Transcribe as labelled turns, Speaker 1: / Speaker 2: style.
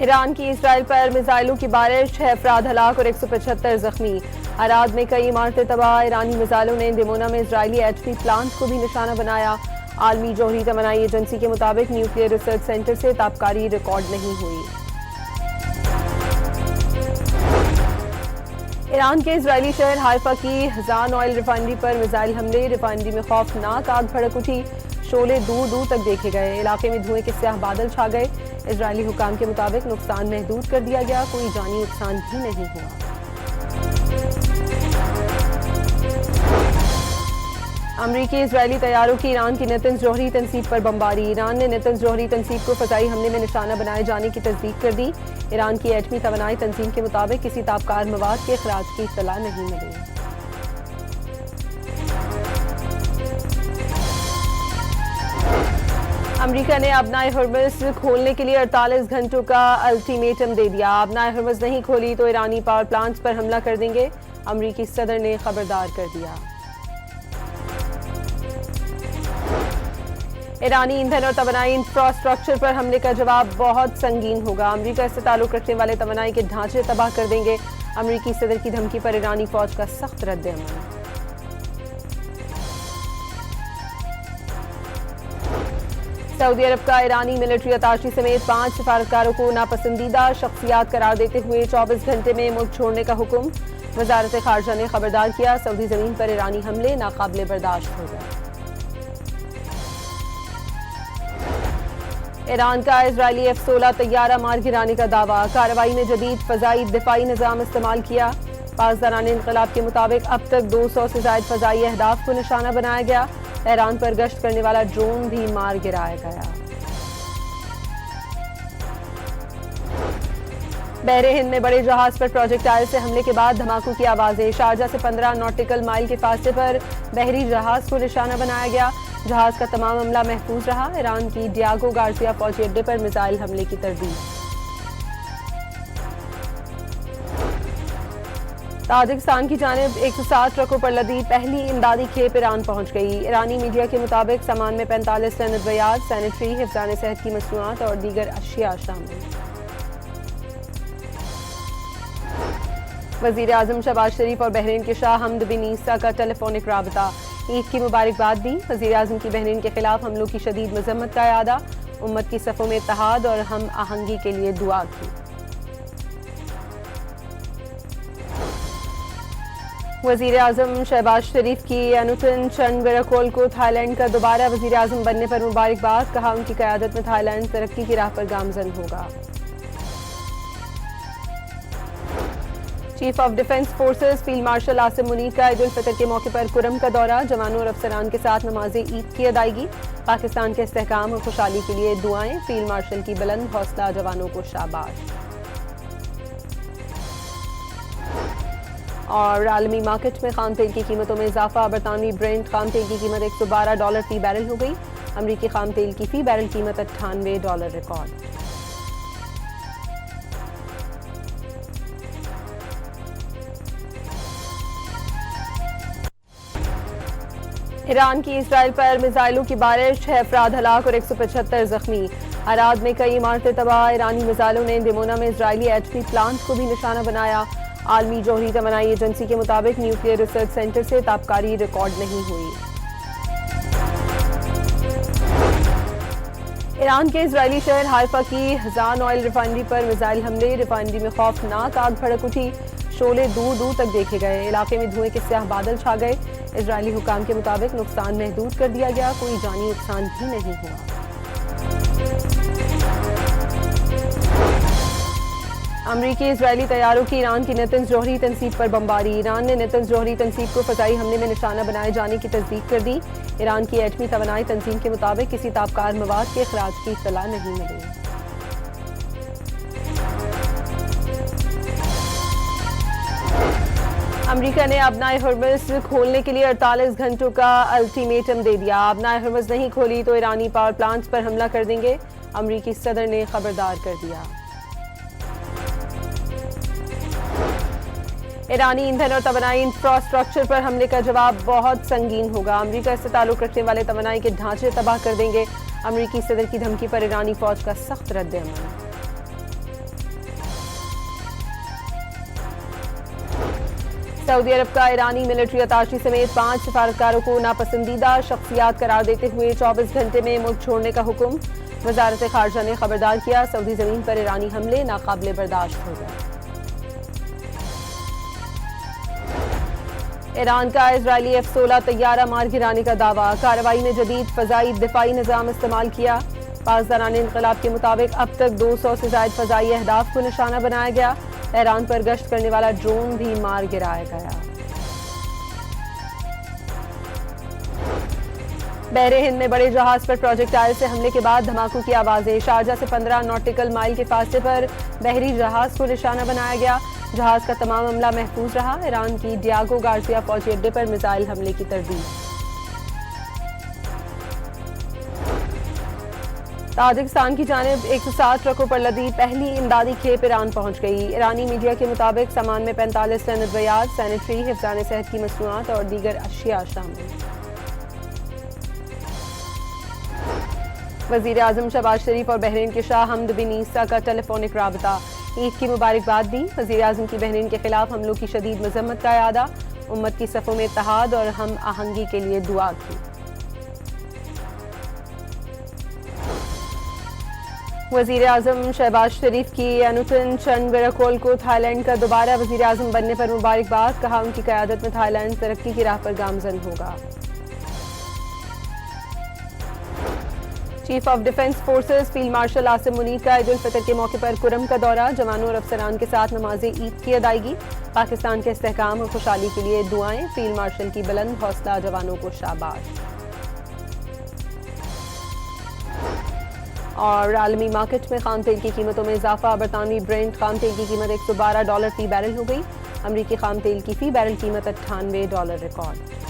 Speaker 1: Iran की Israel पर मिसाइलों की बारिश, 6 अफराद हलाक और 175 जख्मी। अराद में कई इमारतें तबाह। ईरानी मिसाइलों ने दिमोना में इजरायली एटमी प्लांट को भी निशाना बनाया। आलमी जोहरी तमन्नाई एजेंसी के मुताबिक न्यूक्लियर रिसर्च सेंटर से ताबकारी रिकॉर्ड नहीं हुई। ईरान के इजरायली शहर हाइफा की हजान ऑयल रिफाइनरी पर मिसाइल हमले, रिफाइनरी में खौफनाक आग भड़क उठी। शोले दूर दूर तक देखे गए। इलाके में धुएं के स्याह बादल छा गए। इजरायली हुकाम के मुताबिक नुकसान महदूद कर दिया गया, कोई जानी नुकसान भी नहीं हुआ। अमरीकी इजरायली तैयारों की ईरान की नेतन्ज जोहरी तनसीब पर बमबारी। ईरान ने नेतन्ज जोहरी तनसीब को फजाई हमले में निशाना बनाए जाने की तस्दीक कर दी। ईरान की एटमी तवानाई तंजीम के मुताबिक किसी ताबकार मवाद के अखराज की इत्तला नहीं मिली। अमरीका ने अपनाए हर्मस खोलने के लिए 48 घंटों का अल्टीमेटम दे दिया। अपनाए हर्मस नहीं खोली तो ईरानी पावर प्लांट्स पर हमला कर देंगे, अमरीकी सदर ने खबरदार कर दिया। ईरानी ईंधन और तवानाई इंफ्रास्ट्रक्चर पर हमले का जवाब बहुत संगीन होगा। अमरीका से ताल्लुक रखने वाले तवानाई के ढांचे तबाह कर देंगे, अमरीकी सदर की धमकी पर ईरानी फौज का सख्त रद्द-ए-अमल। सऊदी अरब का ईरानी मिलिट्री अताशी समेत 5 सफारतकारों को नापसंदीदा शख्सियात करार देते हुए 24 घंटे में मुल्क छोड़ने का हुक्म। वजारत खारजा ने खबरदार किया, सऊदी जमीन पर ईरानी हमले नाकाबिले बर्दाश्त होगा। ईरान का इजरायली F-16 तैयारा मार गिराने का दावा। कार्रवाई में जदीद फजाई दिफाई निजाम इस्तेमाल किया। पासदारान इनकलाब के मुताबिक अब तक 200 से ज्यादा फजाई अहदाफ को निशाना बनाया गया। ईरान पर गश्त करने वाला ड्रोन भी मार गिराया गया। बहरे हिंद में बड़े जहाज पर प्रोजेक्टाइल से हमले के बाद धमाकों की आवाजें। शारजा से 15 नॉटिकल माइल के फासले पर बहरी जहाज को निशाना बनाया गया। जहाज का तमाम अमला महफूज रहा। ईरान की डियागो गार्सिया फौजी अड्डे पर मिसाइल हमले की तरदीद। ताजिकिस्तान की जानिब 107 ट्रकों पर लदी पहली इमदादी खेप ईरान पहुंच गई। ईरानी मीडिया के मुताबिक सामान में 45 टन अद्वियात, सैनिटरी, हिफ्ज़ान सेहत की मसनूआत और दीगर अशिया शामिल। वज़ीर आज़म शहबाज शरीफ और बहरीन के शाह हमद बिन ईसा का टेलीफोनिक राबता। ईद की मुबारकबाद दी। वज़ीर आज़म की बहरीन के खिलाफ हमलों की शदीद मजम्मत का यादा। उम्मत की सफ़ों में इत्तेहाद और हम आहंगी के लिए दुआ की। वज़ीर आज़म शहबाज शरीफ की अनुतन चंडविराकोल को थाईलैंड का दोबारा वज़ीर आज़म बनने पर मुबारकबाद। कहा, उनकी क़यादत में थाईलैंड तरक्की की राह पर गामज़न होगा। Chief of defence forces field marshal Asim Munir का ईद उल फितर के मौके पर कुरम का दौरा। जवानों और अफसरान के साथ नमाज ईद की अदायगी। पाकिस्तान के इस्तेहकाम और खुशहाली के लिए दुआएं। फील्ड मार्शल की बुलंद हौसला जवानों को शाबाश। और आलमी मार्केट में खाम तेल की कीमतों में इजाफा। बरतानवी ब्रेंट खाम तेल की कीमत $112 फी बैरल हो गई। अमरीकी खाम तेल की फी बैरल कीमत $98 रिकॉर्ड। ईरान की इसराइल पर मिसाइलों की बारिश, 6 अफराद हलाक और 175 जख्मी। अराद में कई इमारतें तबाह। ईरानी मिसाइलों ने दिमोना में इजरायली एटमी प्लांट को भी निशाना बनाया। आलमी जोहरी तमन्नाई एजेंसी के मुताबिक न्यूक्लियर रिसर्च सेंटर से ताबकारी रिकॉर्ड नहीं हुई। ईरान के इजरायली शहर हाइफा की हजान ऑयल रिफाइनरी पर मिसाइल हमले, रिफाइनरी में खौफनाक आग भड़क उठी। शोले दूर दूर तक देखे गए। इलाके में धुएं के स्याह बादल छा गए। इजरायली हुकाम के मुताबिक नुकसान महदूद कर दिया गया, कोई जानी नुकसान भी नहीं हुआ। अमरीकी इजरायली तैयारों की ईरान की नेतन्ज जोहरी तनसीब पर बमबारी। ईरान ने नेतन्ज जोहरी तनसीब को फजाई हमले में निशाना बनाए जाने की तस्दीक कर दी। ईरान की एटमी तवानाई तंजीम के मुताबिक किसी ताबकार मवाद के अखराज की इत्तला नहीं मिली। अमरीका ने अपनाए हर्मस खोलने के लिए 48 घंटों का अल्टीमेटम दे दिया। अपनाए हर्मस नहीं खोली तो ईरानी पावर प्लांट्स पर हमला कर देंगे, अमरीकी सदर ने खबरदार कर दिया। ईरानी ईंधन और तवानाई इंफ्रास्ट्रक्चर पर हमले का जवाब बहुत संगीन होगा। अमरीका से ताल्लुक रखने वाले तवानाई के ढांचे तबाह कर देंगे, अमरीकी सदर की धमकी पर ईरानी फौज का सख्त रद्द-ए-अमल। सऊदी अरब का ईरानी मिलिट्री अताशी समेत 5 सफारतकारों को नापसंदीदा शख्सियात करार देते हुए 24 घंटे में मुल्क छोड़ने का हुक्म। वजारत खारजा ने खबरदार किया, सऊदी जमीन पर ईरानी हमले नाकाबिले बर्दाश्त हो गए। ईरान का इजरायली F-16 तैयारा मार गिराने का दावा। कार्रवाई में जदीद फजाई दिफाई निजाम इस्तेमाल किया। पासदारान इनकलाब के मुताबिक अब तक 200 से ज्यादा फजाई अहदाफ को निशाना बनाया गया। ईरान पर गश्त करने वाला ड्रोन भी मार गिराया गया। बहरे हिंद में बड़े जहाज पर प्रोजेक्टाइल से हमले के बाद धमाकों की आवाजें। शारजा से 15 नॉटिकल माइल के फासले पर बहरी जहाज को निशाना बनाया गया। जहाज का तमाम अमला महफूज रहा। ईरान की डियागो गार्सिया फौजी अड्डे पर मिसाइल हमले की तरदीद। ताजिकिस्तान की जानिब 107 ट्रकों पर लदी पहली इमदादी खेप ईरान पहुंच गई। ईरानी मीडिया के मुताबिक सामान में 45 टन अद्वियात, सैनिटरी, हिफ्ज़ान सेहत की मसनूआत और दीगर अशिया शामिल। वज़ीर आज़म शहबाज शरीफ और बहरीन के शाह हमद बिन ईसा का टेलीफोनिक राबता। ईद की मुबारकबाद दी। वज़ीर आज़म की बहरीन के खिलाफ हमलों की शदीद मजम्मत का यादा। उम्मत की सफ़ों में इत्तेहाद और हम आहंगी के लिए दुआ की। वज़ीर आज़म शहबाज शरीफ की अनुटन चंद विराकोल को थाईलैंड का दोबारा वज़ीर आज़म बनने पर मुबारकबाद। कहा, उनकी क़यादत में थाईलैंड तरक्की की राह पर गामज़न होगा। Chief of defence forces field marshal Asim Munir का ईद उल फितर के मौके पर कुरम का दौरा। जवानों और अफसरान के साथ नमाज ईद की अदायगी। पाकिस्तान के इस्तेहकाम और खुशहाली के लिए दुआएं। फील्ड मार्शल की बुलंद हौसला जवानों को शाबाश। और आलमी मार्केट में खाम तेल की कीमतों में इजाफा। बरतानवी ब्रेंट खाम तेल की कीमत $112 फी बैरल हो गई। अमरीकी खाम तेल की फी बैरल कीमत $98 रिकॉर्ड।